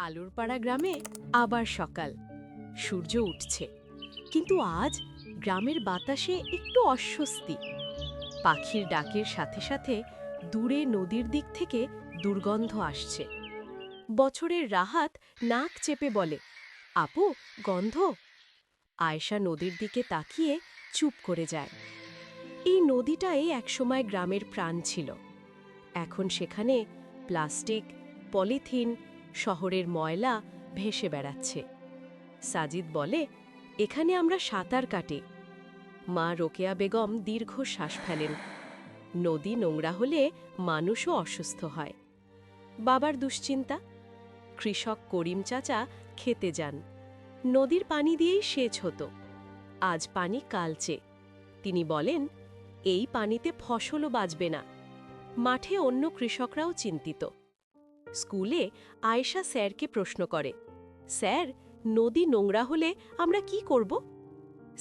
আলুরপাড়া গ্রামে আবার সকাল। সূর্য উঠছে, কিন্তু আজ গ্রামের বাতাসে একটু অস্বস্তি। পাখির ডাকের সাথে সাথে দূরে নদীর দিক থেকে দুর্গন্ধ আসছে। বছরের রাহাত নাক চেপে বলে, আপু, গন্ধ। আয়েশা নদীর দিকে তাকিয়ে চুপ করে যায়। এই নদীটাই একসময় গ্রামের প্রাণ ছিল। এখন সেখানে প্লাস্টিক, পলিথিন, শহরের ময়লা ভেসে বেড়াচ্ছে। সাজিদ বলে, এখানে আমরা সাঁতার কাটি। মা রোকেয়া বেগম দীর্ঘ শ্বাস ফেলেন। নদী নোংরা হলে মানুষও অসুস্থ হয়। বাবার দুশ্চিন্তা। কৃষক করিম চাচা খেতে যান। নদীর পানি দিয়েই সেচ হতো। আজ পানি কালচে। তিনি বলেন, এই পানিতে ফসলও বাঁচবে না। মাঠে অন্য কৃষকরাও চিন্তিত। স্কুলে আয়েশা স্যারকে প্রশ্ন করে, স্যার, নদী নোংরা হলে আমরা কি করব?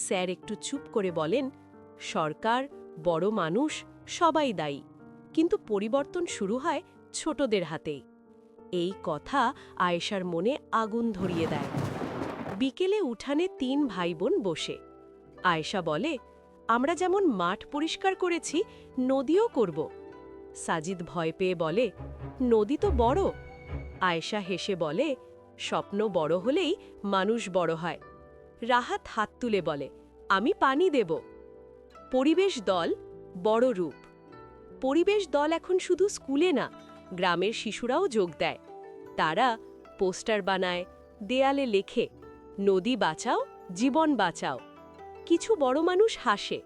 স্যার একটু চুপ করে বলেন, সরকার, বড় মানুষ সবাই দায়ী, কিন্তু পরিবর্তন শুরু হয় ছোটদের হাতেই। এই কথা আয়েশার মনে আগুন ধরিয়ে দেয়। বিকেলে উঠানে 3 ভাই বোন বসে। আয়েশা বলে, আমরা যেমন মাঠ পরিষ্কার করেছি, নদীও করব। সাজিদ ভয় পেয়ে বলে, নদী তো বড়। আয়েশা হেসে বলে, স্বপ্ন বড় হলেই মানুষ বড় হয়। রাহাত হাত তুলে বলে, আমি পানি দেব। পরিবেশ দল বড় রূপ। পরিবেশ দল এখন শুধু স্কুলে না, গ্রামের শিশুরাও যোগ দেয়। তারা পোস্টার বানায়, দেয়ালে লেখে, নদী বাঁচাও, জীবন বাঁচাও। কিছু বড় মানুষ হাসে,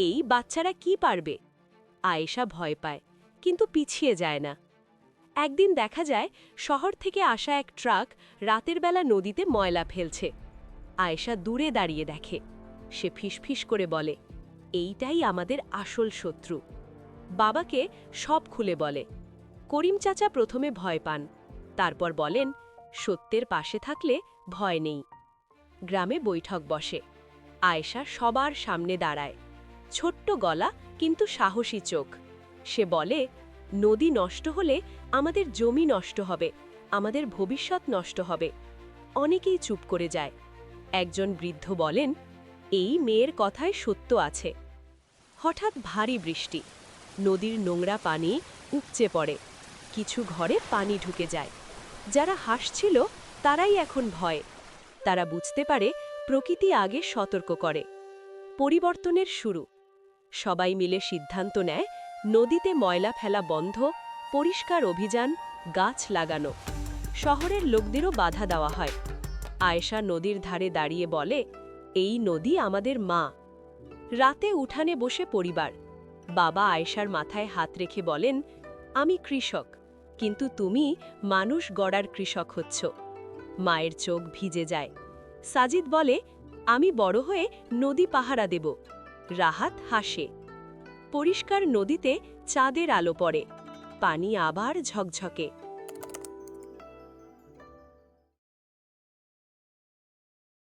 এই বাচ্চারা কি পারবে? আয়েশা ভয় পায়, কিন্তু পিছিয়ে যায় না। একদিন দেখা যায়, শহর থেকে আসা এক ট্রাক রাতের বেলা নদীতে ময়লা ফেলছে। আয়েশা দূরে দাঁড়িয়ে দেখে। সে ফিসফিস করে বলে, এইটাই আমাদের আসল শত্রু। বাবাকে সব খুলে বলে। করিম চাচা প্রথমে ভয় পান, তারপর বলেন, সত্যের পাশে থাকলে ভয় নেই। গ্রামে বৈঠক বসে। আয়েশা সবার সামনে দাঁড়ায়। ছোট্ট গলা, কিন্তু সাহসী চোখ। সে বলে, নদী নষ্ট হলে আমাদের জমি নষ্ট হবে, আমাদের ভবিষ্যৎ নষ্ট হবে। অনেকেই চুপ করে যায়। একজন বৃদ্ধ বলেন, এই মেয়ের কথায় সত্য আছে। হঠাৎ ভারী বৃষ্টি। নদীর নোংরা পানি উপচে পড়ে। কিছু ঘরে পানি ঢুকে যায়। যারা হাসছিল তারাই এখন ভয়। তারা বুঝতে পারে, প্রকৃতি আগে সতর্ক করে। পরিবর্তনের শুরু। সবাই মিলে সিদ্ধান্ত নেয়, নদীতে ময়লা ফেলা বন্ধ, পরিষ্কার অভিযান, গাছ লাগানো। শহরের লোকদেরও বাধা দেওয়া হয়। আয়েশা নদীর ধারে দাঁড়িয়ে বলে, এই নদী আমাদের মা। রাতে উঠানে বসে পরিবার। বাবা আয়েশার মাথায় হাত রেখে বলেন, আমি কৃষক, কিন্তু তুমি মানুষ গড়ার কৃষক হচ্ছ। মায়ের চোখ ভিজে যায়। সাজিদ বলে, আমি বড় হয়ে নদী পাহারা দেব। রাহাত হাসে। পরিষ্কার নদীতে চাঁদের আলো পড়ে। পানি আবার ঝকঝকে।